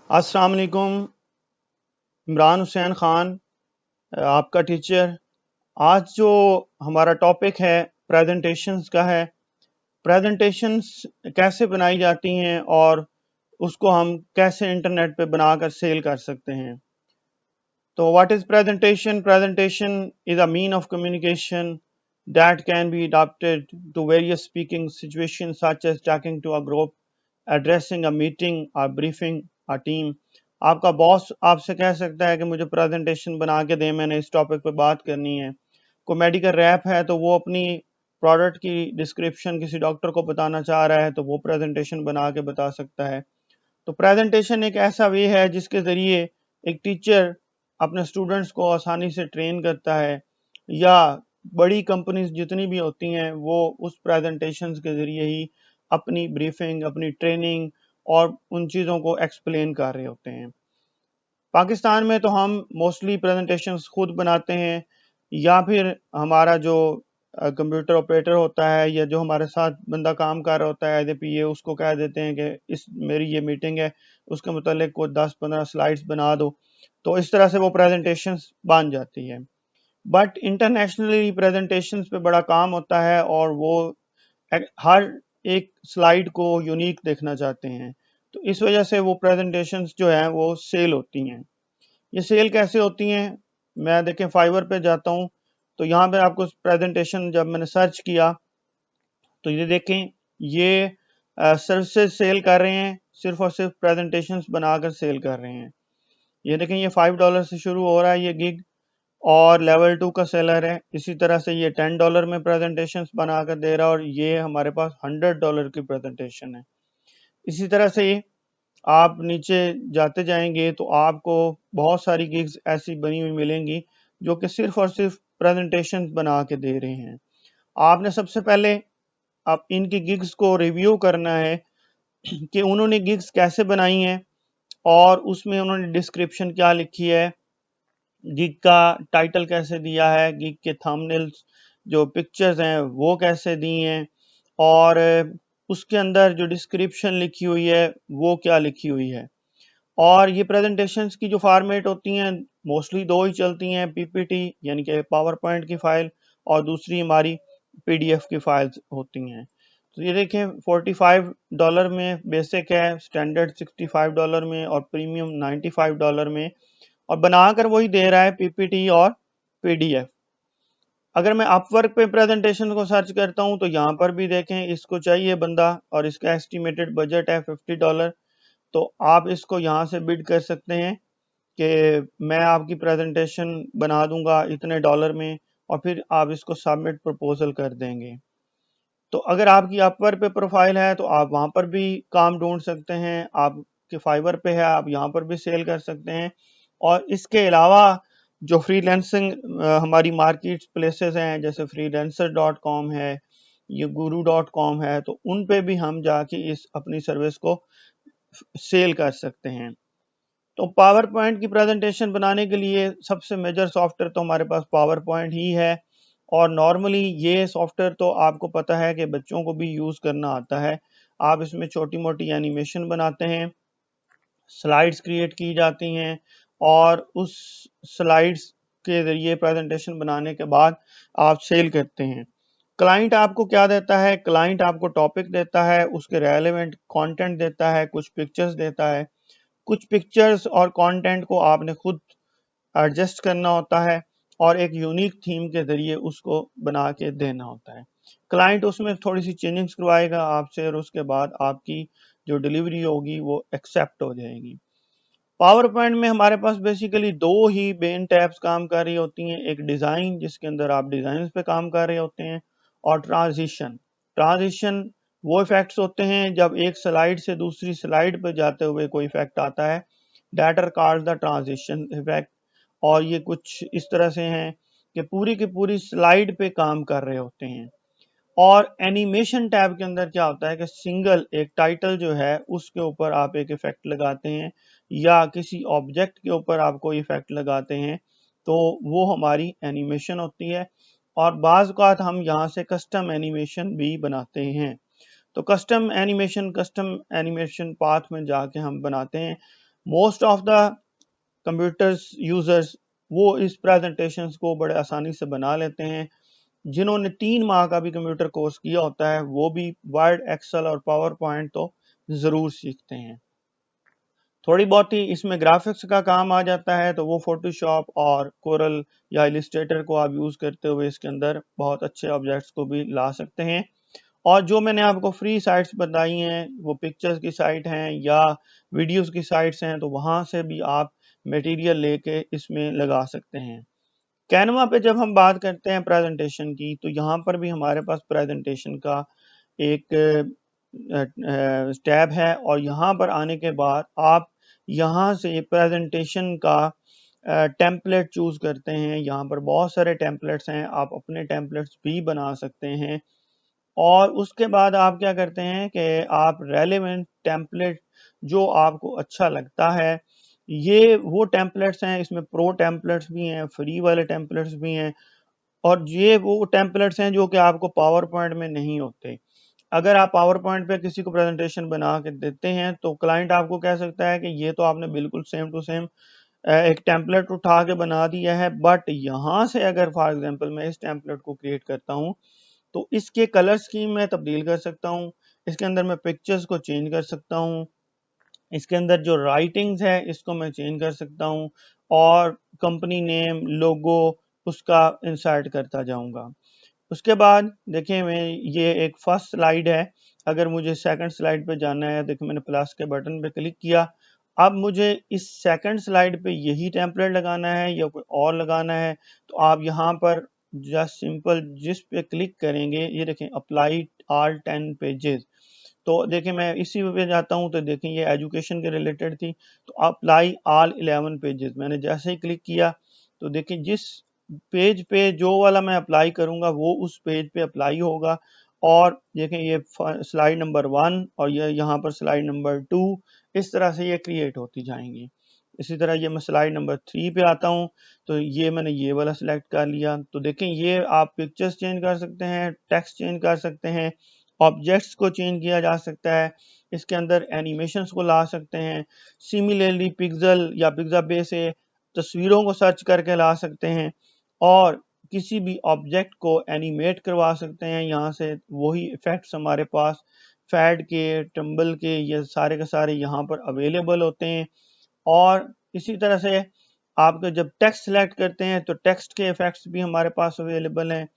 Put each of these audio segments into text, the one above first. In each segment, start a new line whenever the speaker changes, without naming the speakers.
अस्सलाम वालेकुम। इमरान हुसैन ख़ान, आपका टीचर। आज जो हमारा टॉपिक है प्रेजेंटेशंस का है। प्रेजेंटेशंस कैसे बनाई जाती हैं और उसको हम कैसे इंटरनेट पे बनाकर सेल कर सकते हैं। तो what is presentation? Presentation is a mean of communication that can be adapted to various speaking situations such as talking to a group, addressing a meeting, or briefing a team. आपका boss आपसे कह सकता है कि मुझे presentation बना के दें, मैंने इस टॉपिक पे बात करनी है। कोई मेडिकल रैप है तो वो अपनी प्रोडक्ट की डिस्क्रिप्शन किसी डॉक्टर को बताना चाह रहा है तो वो प्रेजेंटेशन बना के बता सकता है। तो प्रेजेंटेशन एक ऐसा वे है जिसके ज़रिए एक टीचर अपने स्टूडेंट्स को आसानी से ट्रेन करता है, या बड़ी कंपनीज जितनी भी होती हैं वो उस प्रेजेंटेशंस के ज़रिए ही अपनी ब्रीफिंग, अपनी ट्रेनिंग और उन चीज़ों को एक्सप्लेन कर रहे होते हैं। पाकिस्तान में तो हम मोस्टली प्रेजेंटेशंस खुद बनाते हैं, या फिर हमारा जो कंप्यूटर ऑपरेटर होता है या जो हमारे साथ बंदा काम कर रहा होता है एज ए पीए, उसको कह देते हैं कि इस मेरी ये मीटिंग है, उसके मुतालिक कोई 10-15 स्लाइड्स बना दो। तो इस तरह से वो प्रेजेंटेशंस बन जाती है। बट इंटरनेशनली प्रेजेंटेशंस पे बड़ा काम होता है और वो हर एक स्लाइड को यूनिक देखना चाहते हैं। तो इस वजह से वो प्रेजेंटेशंस जो हैं वो सेल होती हैं। ये सेल कैसे होती हैं? मैं देखें फाइवर पे जाता हूँ, तो यहाँ पे आपको प्रेजेंटेशन जब मैंने सर्च किया तो ये देखें, ये सर्विसेज सेल कर रहे हैं, सिर्फ और सिर्फ प्रेजेंटेशंस बनाकर सेल कर रहे हैं। ये देखें, ये $5 से शुरू हो रहा है ये गिग, और लेवल 2 का सेलर है। इसी तरह से ये $10 में प्रेजेंटेशंस बनाकर दे रहा है, और ये हमारे पास $100 की प्रेजेंटेशन है। इसी तरह से आप नीचे जाते जाएंगे तो आपको बहुत सारी गिग्स ऐसी बनी हुई मिलेंगी जो कि सिर्फ और सिर्फ प्रेजेंटेशन बना के दे रहे हैं। आपने सबसे पहले आप इनकी गिग्स को रिव्यू करना है कि उन्होंने गिग्स कैसे बनाई हैं और उसमें उन्होंने डिस्क्रिप्शन क्या लिखी है, गिग का टाइटल कैसे दिया है, गिग के थंबनेल्स जो पिक्चर्स हैं वो कैसे दी हैं, और उसके अंदर जो डिस्क्रिप्शन लिखी हुई है वो क्या लिखी हुई है। और ये प्रेजेंटेशंस की जो फॉर्मेट होती हैं मोस्टली दो ही चलती हैं, पीपीटी यानी कि पावर पॉइंट की फाइल, और दूसरी हमारी पीडीएफ की फाइल्स होती हैं। तो ये देखें, $45 में बेसिक है, स्टैंडर्ड $65 में, और प्रीमियम $95 में, और बनाकर वही दे रहा है पीपीटी और पीडीएफ। अगर मैं अपवर्क पे प्रेजेंटेशन को सर्च करता हूं तो यहाँ पर भी देखें, इसको चाहिए बंदा और इसका एस्टिमेटेड बजट है $50। तो आप इसको यहाँ से बिड कर सकते हैं कि मैं आपकी प्रेजेंटेशन बना दूंगा इतने डॉलर में, और फिर आप इसको सबमिट प्रपोजल कर देंगे। तो अगर आपकी अपवर्क पे प्रोफाइल है तो आप वहाँ पर भी काम ढूंढ सकते हैं, आपके फाइवर पे है आप यहाँ पर भी सेल कर सकते हैं। और इसके अलावा जो फ्रीलांसिंग हमारी मार्केट प्लेसेस हैं, जैसे freelancer.com है, ये guru.com है, तो उन पे भी हम जाके इस अपनी सर्विस को सेल कर सकते हैं। तो पावर पॉइंट की प्रेजेंटेशन बनाने के लिए सबसे मेजर सॉफ्टवेयर तो हमारे पास पावर पॉइंट ही है, और नॉर्मली ये सॉफ्टवेयर तो आपको पता है कि बच्चों को भी यूज़ करना आता है। आप इसमें छोटी मोटी एनिमेशन बनाते हैं, स्लाइड्स क्रिएट की जाती हैं, और उस स्लाइड्स के ज़रिए प्रेजेंटेशन बनाने के बाद आप सेल करते हैं। क्लाइंट आपको क्या देता है? क्लाइंट आपको टॉपिक देता है, उसके रेलेवेंट कंटेंट देता है, कुछ पिक्चर्स देता है। कुछ पिक्चर्स और कंटेंट को आपने खुद एडजस्ट करना होता है, और एक यूनिक थीम के ज़रिए उसको बना के देना होता है। क्लाइंट उसमें थोड़ी सी चेंजिंग्स करवाएगा आपसे, और उसके बाद आपकी जो डिलीवरी होगी वो एक्सेप्ट हो जाएगी। पावर पॉइंट में हमारे पास बेसिकली दो ही मेन टैब्स काम कर रही होती हैं, एक डिज़ाइन जिसके अंदर आप डिज़ाइन पे काम कर रहे होते हैं, और ट्रांजिशन। ट्रांजिशन वो इफेक्ट्स होते हैं जब एक स्लाइड से दूसरी स्लाइड पर जाते हुए कोई इफेक्ट आता है, that are called the transition effect. और ये कुछ इस तरह से हैं कि पूरी की पूरी स्लाइड पे काम कर रहे होते हैं। और एनिमेशन टैब के अंदर क्या होता है कि सिंगल एक टाइटल जो है उसके ऊपर आप एक इफेक्ट लगाते हैं, या किसी ऑब्जेक्ट के ऊपर आप कोई इफेक्ट लगाते हैं, तो वो हमारी एनिमेशन होती है। और बाज़ औक़ात हम यहाँ से कस्टम एनिमेशन भी बनाते हैं। तो कस्टम एनिमेशन पाथ में जाके हम बनाते हैं। Most of the computers users वो इस प्रेजेंटेशंस को बड़े आसानी से बना लेते हैं। जिन्होंने 3 माह का भी कंप्यूटर कोर्स किया होता है वो भी वर्ड, एक्सेल और पावर पॉइंट तो ज़रूर सीखते हैं। थोड़ी बहुत ही इसमें ग्राफिक्स का काम आ जाता है तो वो फोटोशॉप और कोरल या इलिस्ट्रेटर को आप यूज़ करते हुए इसके अंदर बहुत अच्छे ऑब्जेक्ट्स को भी ला सकते हैं। और जो मैंने आपको फ्री साइट्स बताई हैं वो पिक्चर्स की साइट हैं या वीडियोस की साइट्स हैं, तो वहाँ से भी आप मटेरियल लेके इसमें लगा सकते हैं। कैनवा पे जब हम बात करते हैं प्रेजेंटेशन की तो यहाँ पर भी हमारे पास प्रेजेंटेशन का एक टैब है और यहाँ पर आने के बाद आप यहाँ से प्रेजेंटेशन का टेम्पलेट चूज करते हैं। यहाँ पर बहुत सारे टेम्पलेट्स हैं, आप अपने टेम्पलेट्स भी बना सकते हैं। और उसके बाद आप क्या करते हैं कि आप रेलेवेंट टेम्पलेट जो आपको अच्छा लगता है, ये वो टेम्पलेट्स हैं, इसमें प्रो टेम्पलेट्स भी हैं, फ्री वाले टेम्पलेट्स भी हैं और ये वो टेम्पलेट्स हैं जो कि आपको पावर पॉइंट में नहीं होते। अगर आप पावर पॉइंट पे किसी को प्रेजेंटेशन बना के देते हैं तो क्लाइंट आपको कह सकता है कि ये तो आपने बिल्कुल सेम टू सेम एक टेम्पलेट उठा के बना दिया है, बट यहाँ से अगर फॉर एग्जांपल मैं इस टेम्पलेट को क्रिएट करता हूँ तो इसके कलर स्कीम मैं तब्दील कर सकता हूँ, इसके अंदर मैं पिक्चर्स को चेंज कर सकता हूँ, इसके अंदर जो राइटिंग्स है इसको मैं चेंज कर सकता हूँ और कंपनी नेम, लोगो उसका इंसर्ट करता जाऊंगा। उसके बाद देखिए मैं ये एक फर्स्ट स्लाइड है। अगर मुझे सेकंड स्लाइड पे जाना है, देखिए मैंने प्लस के बटन पे क्लिक किया। अब मुझे इस सेकंड स्लाइड पे यही टेम्पलेट लगाना है या कोई और लगाना है तो आप यहाँ पर जस्ट सिंपल जिस पे क्लिक करेंगे, ये देखें अप्लाई ऑल 10 पेजेस। तो देखिए मैं इसी पे जाता हूँ तो देखें ये एजुकेशन के रिलेटेड थी, तो अप्लाई ऑल 11 पेजेस मैंने जैसे ही क्लिक किया तो देखिए जिस पेज पे जो वाला मैं अप्लाई करूंगा वो उस पेज पे अप्लाई होगा। और देखें ये स्लाइड नंबर 1 और ये यहाँ पर स्लाइड नंबर 2, इस तरह से ये क्रिएट होती जाएंगी। इसी तरह ये मैं स्लाइड नंबर 3 पे आता हूँ तो ये मैंने ये वाला सिलेक्ट कर लिया। तो देखें ये आप पिक्चर्स चेंज कर सकते हैं, टेक्स्ट चेंज कर सकते हैं, ऑब्जेक्ट्स को चेंज किया जा सकता है, इसके अंदर एनिमेशंस को ला सकते हैं। सिमिलरली पिक्सल या पिक्साबे से तस्वीरों को सर्च करके ला सकते हैं और किसी भी ऑब्जेक्ट को एनिमेट करवा सकते हैं। यहाँ से वही इफेक्ट्स हमारे पास फैड के, टम्बल के, ये सारे के सारे यहाँ पर अवेलेबल होते हैं। और इसी तरह से आप जब टेक्स्ट सेलेक्ट करते हैं तो टेक्स्ट के इफेक्ट्स भी हमारे पास अवेलेबल हैं।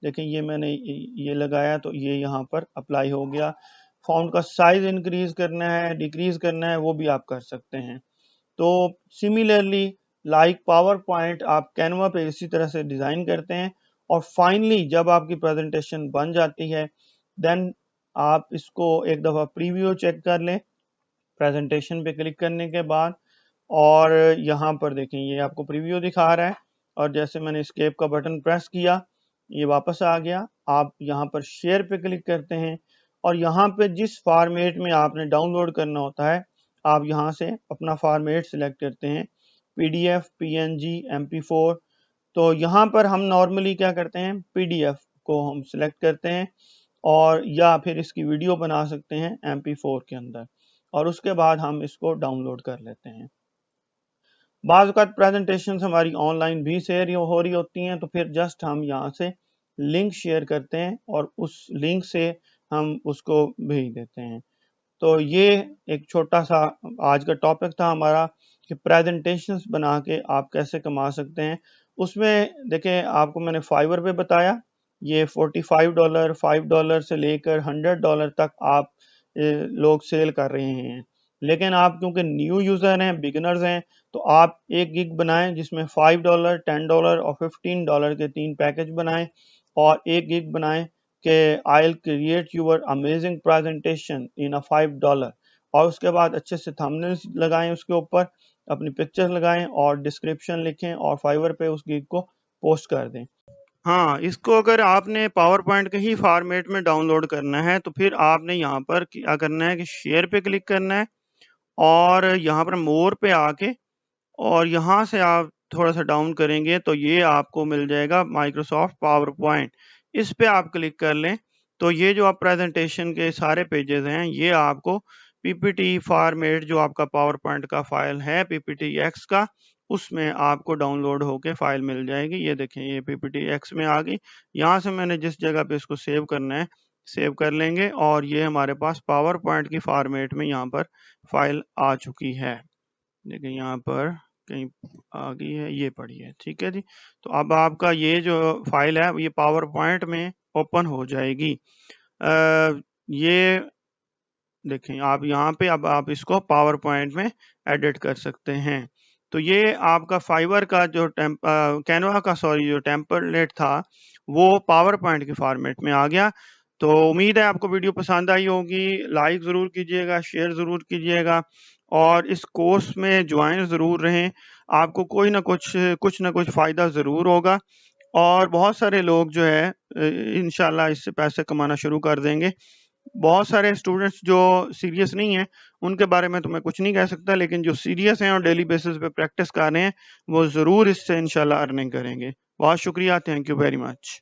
देखिए ये मैंने ये लगाया तो ये यहाँ पर अप्लाई हो गया। फॉन्ट का साइज इंक्रीज करना है, डिक्रीज करना है, वो भी आप कर सकते हैं। तो सिमिलरली लाइक पावर पॉइंट आप कैनवा पे इसी तरह से डिज़ाइन करते हैं और फाइनली जब आपकी प्रेजेंटेशन बन जाती है देन आप इसको एक दफ़ा प्रीव्यू चेक कर लें प्रेजेंटेशन पे क्लिक करने के बाद। और यहाँ पर देखें ये आपको प्रीव्यू दिखा रहा है और जैसे मैंने एस्केप का बटन प्रेस किया ये वापस आ गया। आप यहाँ पर शेयर पे क्लिक करते हैं और यहाँ पे जिस फॉर्मेट में आपने डाउनलोड करना होता है आप यहाँ से अपना फॉर्मेट सिलेक्ट करते हैं, PDF, PNG, MP4। तो यहाँ पर हम नॉर्मली क्या करते हैं, PDF को हम सिलेक्ट करते हैं और या फिर इसकी वीडियो बना सकते हैं MP4 के अंदर और उसके बाद हम इसको डाउनलोड कर लेते हैं। बाज़ औक़ात प्रेजेंटेशंस हमारी ऑनलाइन भी शेयर हो रही होती हैं तो फिर जस्ट हम यहाँ से लिंक शेयर करते हैं और उस लिंक से हम उसको भेज देते हैं। तो ये एक छोटा सा आज का टॉपिक था हमारा कि प्रेजेंटेशंस बना के आप कैसे कमा सकते हैं। उसमें देखें आपको मैंने फाइवर पे बताया, ये $45, $5 से लेकर $100 तक आप लोग सेल कर रहे हैं। लेकिन आप क्योंकि न्यू यूज़र हैं, बिगिनर्स हैं, तो आप एक गिग बनाएं जिसमें $5, $10 और $15 के 3 पैकेज बनाएं और एक गिग बनाएं कि I'll create your amazing presentation in a $5 और उसके बाद अच्छे से थंबनेल्स लगाएं, उसके ऊपर अपनी पिक्चर लगाएं और डिस्क्रिप्शन लिखें और फाइवर पे उस गिग को पोस्ट कर दें। हाँ, इसको अगर आपने पावर पॉइंट के ही फॉर्मेट में डाउनलोड करना है तो फिर आपने यहाँ पर क्या करना है कि शेयर पे क्लिक करना है और यहाँ पर मोर पे आके और यहाँ से आप थोड़ा सा डाउन करेंगे तो ये आपको मिल जाएगा माइक्रोसॉफ्ट पावर पॉइंट। इस पे आप क्लिक कर लें तो ये जो आप प्रेजेंटेशन के सारे पेजेस हैं ये आपको पीपीटी फॉर्मेट जो आपका पावर पॉइंट का फाइल है पीपीटी एक्स का, उसमें आपको डाउनलोड होके फाइल मिल जाएगी। ये देखें, ये पीपीटी एक्स में आ गई। यहाँ से मैंने जिस जगह पे इसको सेव करना है सेव कर लेंगे और ये हमारे पास पावर पॉइंट की फॉर्मेट में यहाँ पर फाइल आ चुकी है। देखिए यहाँ पर कहीं आ गई है, ये पड़ी है, ठीक है जी। तो अब आपका ये जो फाइल है ये पावर पॉइंट में ओपन हो जाएगी। ये देखें आप यहाँ पे, अब आप इसको पावर पॉइंट में एडिट कर सकते हैं। तो ये आपका फाइवर का जो कैनवा का जो टेम्पलेट था वो पावर पॉइंट के फॉर्मेट में आ गया। तो उम्मीद है आपको वीडियो पसंद आई होगी। लाइक ज़रूर कीजिएगा, शेयर ज़रूर कीजिएगा और इस कोर्स में ज्वाइन ज़रूर रहें। आपको कोई ना कुछ ना कुछ फ़ायदा ज़रूर होगा और बहुत सारे लोग जो है इंशाल्लाह इससे पैसे कमाना शुरू कर देंगे। बहुत सारे स्टूडेंट्स जो सीरियस नहीं है उनके बारे में तो मैं कुछ नहीं कह सकता, लेकिन जो सीरियस हैं और डेली बेसिस पे प्रैक्टिस कर रहे हैं वो ज़रूर इससे इंशाल्लाह अर्निंग करेंगे। बहुत शुक्रिया, थैंक यू वेरी मच।